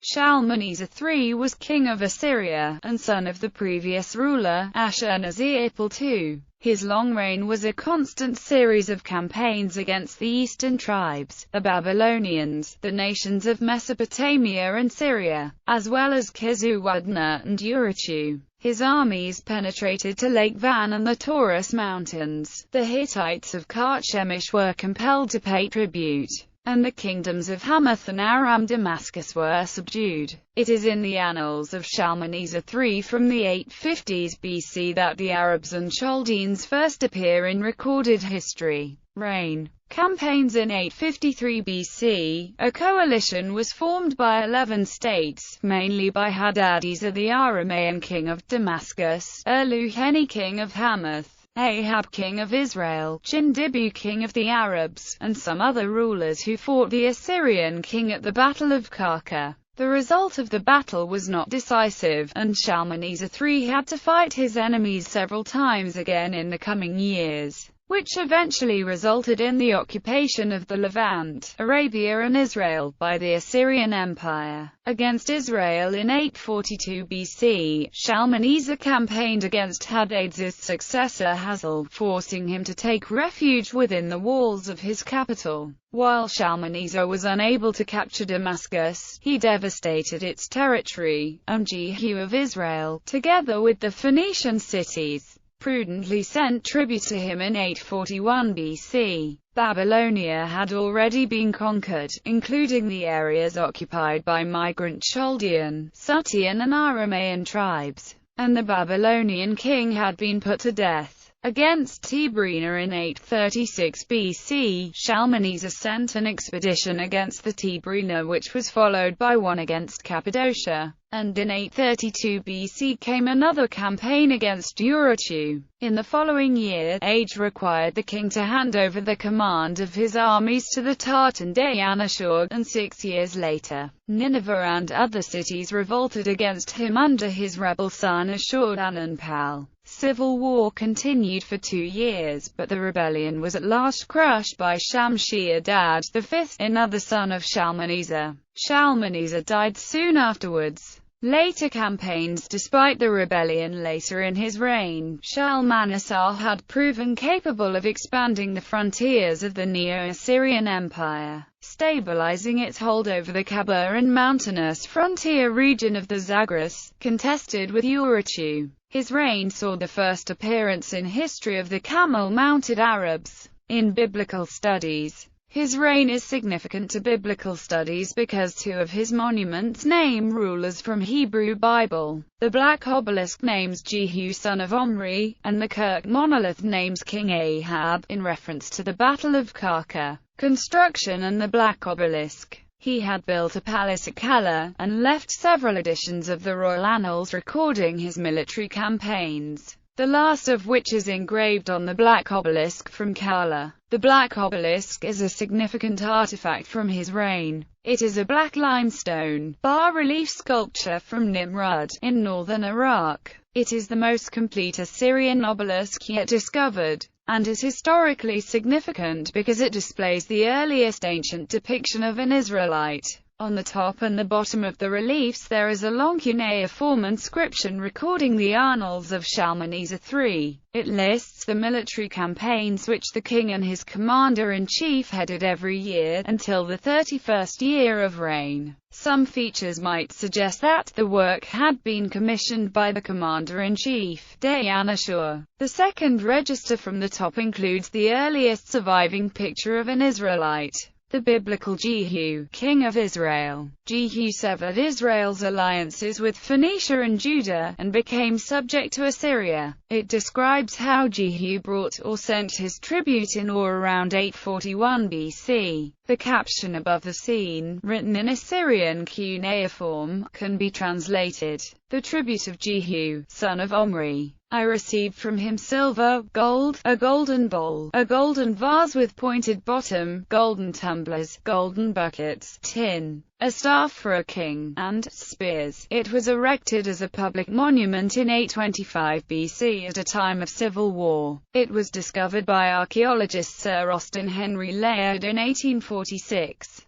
Shalmaneser III was king of Assyria, and son of the previous ruler, Ashurnasirpal II. His long reign was a constant series of campaigns against the eastern tribes, the Babylonians, the nations of Mesopotamia and Syria, as well as Khizzuadna and Urartu. His armies penetrated to Lake Van and the Taurus Mountains. The Hittites of Karchemish were compelled to pay tribute, and the kingdoms of Hamath and Aram Damascus were subdued. It is in the annals of Shalmaneser III from the 850s BC that the Arabs and Chaldeans first appear in recorded history. Reign. Campaigns. In 853 BC, a coalition was formed by 11 states, mainly by Hadadezer the Aramaean king of Damascus, Eluheni king of Hamath, Ahab king of Israel, Jindibu king of the Arabs, and some other rulers who fought the Assyrian king at the Battle of Karka. The result of the battle was not decisive, and Shalmaneser III had to fight his enemies several times again in the coming years, which eventually resulted in the occupation of the Levant, Arabia and Israel, by the Assyrian Empire. Against Israel in 842 BC, Shalmaneser campaigned against Hadadezer's successor Hazael, forcing him to take refuge within the walls of his capital. While Shalmaneser was unable to capture Damascus, he devastated its territory, and Jehu of Israel, together with the Phoenician cities, prudently sent tribute to him in 841 BC. Babylonia had already been conquered, including the areas occupied by migrant Chaldean, Sutian and Aramaean tribes, and the Babylonian king had been put to death. Against Tibrina in 836 BC, Shalmaneser sent an expedition against the Tibrina, which was followed by one against Cappadocia, and in 832 BC came another campaign against Urartu. In the following year, age required the king to hand over the command of his armies to the Tartan Dayanashur, and 6 years later, Nineveh and other cities revolted against him under his rebel son Ashur-danipal. Civil war continued for 2 years, but the rebellion was at last crushed by Shamshi-Adad V, another son of Shalmaneser. Shalmaneser died soon afterwards. Later campaigns. Despite the rebellion later in his reign, Shalmaneser had proven capable of expanding the frontiers of the Neo-Assyrian Empire, stabilizing its hold over the Kaba and mountainous frontier region of the Zagros, contested with Urartu. His reign saw the first appearance in history of the camel-mounted Arabs. In biblical studies, his reign is significant to biblical studies because 2 of his monuments name rulers from Hebrew Bible. The Black Obelisk names Jehu son of Omri, and the Kirk monolith names King Ahab, in reference to the Battle of Karka. Construction. And the Black Obelisk. He had built a palace at Kala, and left several editions of the royal annals recording his military campaigns, the last of which is engraved on the Black Obelisk from Kala. The Black Obelisk is a significant artifact from his reign. It is a black limestone, bas-relief sculpture from Nimrud, in northern Iraq. It is the most complete Assyrian obelisk yet discovered, and is historically significant because it displays the earliest ancient depiction of an Israelite. On the top and the bottom of the reliefs there is a long cuneiform inscription recording the annals of Shalmaneser III. It lists the military campaigns which the king and his commander-in-chief headed every year, until the 31st year of reign. Some features might suggest that the work had been commissioned by the commander-in-chief, Dayanashur. The second register from the top includes the earliest surviving picture of an Israelite, the biblical Jehu, king of Israel. Jehu severed Israel's alliances with Phoenicia and Judah, and became subject to Assyria. It describes how Jehu brought or sent his tribute in or around 841 BC. The caption above the scene, written in Assyrian cuneiform, can be translated, "The tribute of Jehu, son of Omri. I received from him silver, gold, a golden bowl, a golden vase with pointed bottom, golden tumblers, golden buckets, tin, a staff for a king, and spears." It was erected as a public monument in 825 BC at a time of civil war. It was discovered by archaeologist Sir Austin Henry Layard in 1846.